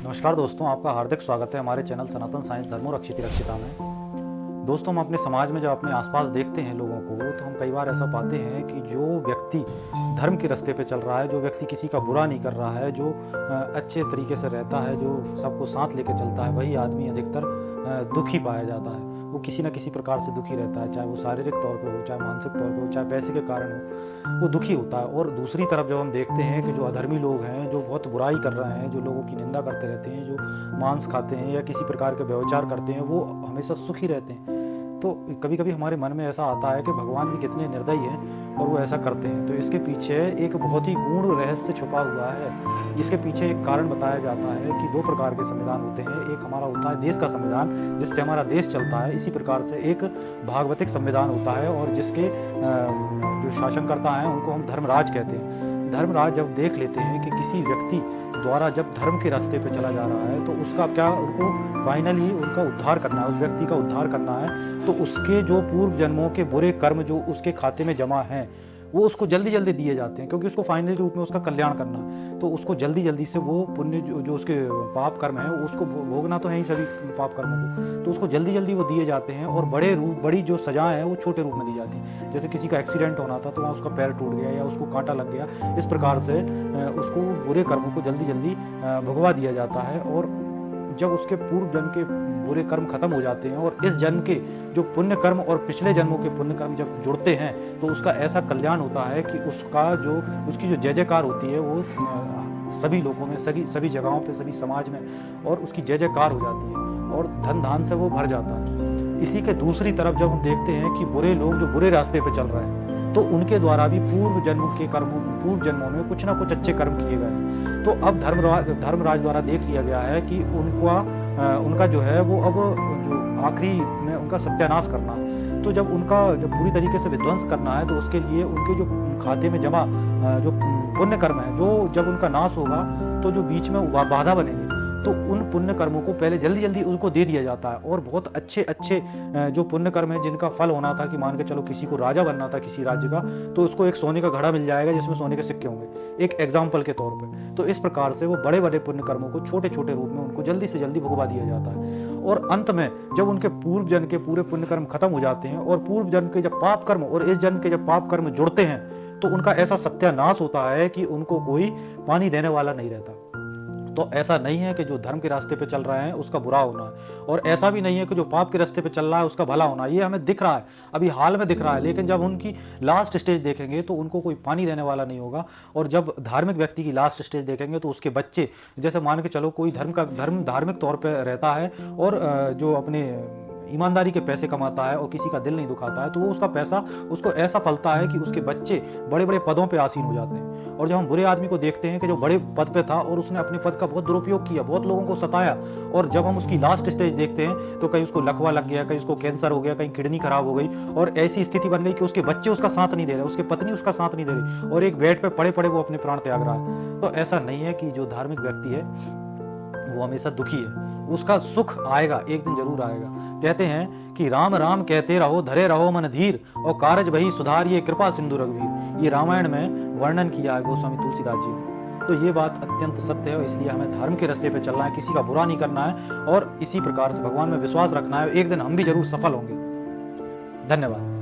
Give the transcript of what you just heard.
नमस्कार दोस्तों, आपका हार्दिक स्वागत है हमारे चैनल सनातन साइंस धर्मो रक्षिति रक्षिता में। दोस्तों, हम अपने समाज में जब अपने आसपास देखते हैं लोगों को, तो हम कई बार ऐसा पाते हैं कि जो व्यक्ति धर्म के रास्ते पे चल रहा है, जो व्यक्ति किसी का बुरा नहीं कर रहा है, जो अच्छे तरीके से रहता है, जो सबको साथ लेके चलता है, वही आदमी अधिकतर दुखी पाया जाता है। वो किसी न किसी प्रकार से दुखी रहता है, चाहे वो शारीरिक तौर पे हो, चाहे मानसिक तौर पे हो, चाहे पैसे के कारण हो, वो दुखी होता है। और दूसरी तरफ जब हम देखते हैं कि जो अधर्मी लोग हैं, जो बहुत बुराई कर रहे हैं, जो लोगों की निंदा करते रहते हैं, जो मांस खाते हैं या किसी प्रकार के व्यभिचार करते हैं, वो हमेशा सुखी रहते हैं। तो कभी कभी हमारे मन में ऐसा आता है कि भगवान भी कितने निर्दयी हैं और वो ऐसा करते हैं। तो इसके पीछे एक बहुत ही गूढ़ रहस्य छुपा हुआ है। इसके पीछे एक कारण बताया जाता है कि दो प्रकार के संविधान होते हैं। एक हमारा होता है देश का संविधान, जिससे हमारा देश चलता है। इसी प्रकार से एक भागवतिक संविधान होता है, और जिसके जो शासनकर्ता हैं उनको हम धर्मराज कहते हैं। धर्मराज जब देख लेते हैं कि किसी व्यक्ति द्वारा जब धर्म के रास्ते पे चला जा रहा है, तो उसका क्या, उनको फाइनली उनका उद्धार करना है, उस व्यक्ति का उद्धार करना है, तो उसके जो पूर्व जन्मों के बुरे कर्म जो उसके खाते में जमा हैं, वो उसको जल्दी जल्दी दिए जाते हैं, क्योंकि उसको फाइनली रूप में उसका कल्याण करना है। तो उसको जल्दी जल्दी से वो पुण्य जो उसके पाप कर्म है, उसको भोगना तो है ही सभी पाप कर्मों को, तो उसको जल्दी जल्दी वो दिए जाते हैं। और बड़ी जो सजाएं हैं वो छोटे रूप में दी जाती हैं। जैसे किसी का एक्सीडेंट होना था तो वहाँ उसका पैर टूट गया या उसको कांटा लग गया, इस प्रकार से उसको बुरे कर्मों को जल्दी जल्दी भुगवा दिया जाता है। और जब उसके पूर्व जन्म के बुरे कर्म खत्म हो जाते हैं और इस जन्म के जो पुण्य कर्म और पिछले जन्मों के पुण्य कर्म जब जुड़ते हैं, तो उसका ऐसा कल्याण होता है कि उसकी जो जय जयकार होती है वो सभी लोगों में, सभी जगहों पे, सभी समाज में, और उसकी जय जयकार हो जाती है और धन धान से वो भर जाता है। इसी के दूसरी तरफ जब हम देखते हैं कि बुरे लोग जो बुरे रास्ते पे चल रहे हैं, तो उनके द्वारा भी पूर्व जन्मों में कुछ ना कुछ अच्छे कर्म किए गए। तो अब धर्मराज द्वारा देख लिया गया है कि उनका जो है वो अब जो आखिरी में उनका सत्यानाश करना है। तो जब पूरी तरीके से विध्वंस करना है, तो उसके लिए उनके जो खाते में जमा जो पुण्य कर्म है, जो जब उनका नाश होगा, तो जो बीच में बाधा बनेगी, तो उन पुण्य कर्मों को पहले जल्दी जल्दी उनको दे दिया जाता है। और बहुत अच्छे जो पुण्य कर्म है, जिनका फल होना था कि मान के चलो किसी को राजा बनना था किसी राज्य का, तो उसको एक सोने का घड़ा मिल जाएगा जिसमें सोने के सिक्के होंगे, एक एग्जाम्पल के तौर पे। तो इस प्रकार से वो बड़े बड़े पुण्य कर्मों को छोटे छोटे रूप में उनको जल्दी से जल्दी भुगवा दिया जाता है। और अंत में जब उनके पूर्व जन्म के पूरे पुण्य कर्म खत्म हो जाते हैं और पूर्व जन्म के जब पाप कर्म और इस जन्म के जब पाप कर्म जुड़ते हैं, तो उनका ऐसा सत्यानाश होता है कि उनको कोई पानी देने वाला नहीं रहता। तो ऐसा नहीं है कि जो धर्म के रास्ते पे चल रहे हैं उसका बुरा होना है, और ऐसा भी नहीं है कि जो पाप के रास्ते पे चल रहा है उसका भला होना है। ये हमें दिख रहा है, अभी हाल में दिख रहा है, लेकिन जब उनकी लास्ट स्टेज देखेंगे तो उनको कोई पानी देने वाला नहीं होगा। और जब धार्मिक व्यक्ति की लास्ट स्टेज देखेंगे तो उसके बच्चे, जैसे मान के चलो कोई धार्मिक तौर पर रहता है और जो अपने ईमानदारी के पैसे कमाता है और किसी का दिल नहीं दुखाता है, तो वो उसका पैसा उसको ऐसा फलता है कि उसके बच्चे बड़े बड़े पदों पे आसीन हो जाते हैं। और जब हम बुरे आदमी को देखते हैं कि जो बड़े पद पे था और उसने अपने पद का बहुत दुरुपयोग किया, बहुत लोगों को सताया, और जब हम उसकी लास्ट स्टेज देखते हैं तो कहीं उसको लकवा लग गया, कहीं उसको कैंसर हो गया, कहीं किडनी खराब हो गई, और ऐसी स्थिति बन गई कि उसके बच्चे उसका साथ नहीं दे रहे, उसकी पत्नी उसका साथ नहीं दे रही, और एक बेड पे पड़े पड़े वो अपने प्राण त्याग रहा है। तो ऐसा नहीं है कि जो धार्मिक व्यक्ति है वो हमेशा दुखी है, उसका सुख आएगा, एक दिन जरूर आएगा। कहते हैं कि राम राम कहते रहो, धरे रहो मन धीर, और कारज भई सुधारिये कृपा सिंधु रघुवीर। ये रामायण में वर्णन किया है गोस्वामी तुलसीदास जी ने। तो ये बात अत्यंत सत्य है, और इसलिए हमें धर्म के रास्ते पे चलना है, किसी का बुरा नहीं करना है, और इसी प्रकार से भगवान में विश्वास रखना है। एक दिन हम भी जरूर सफल होंगे। धन्यवाद।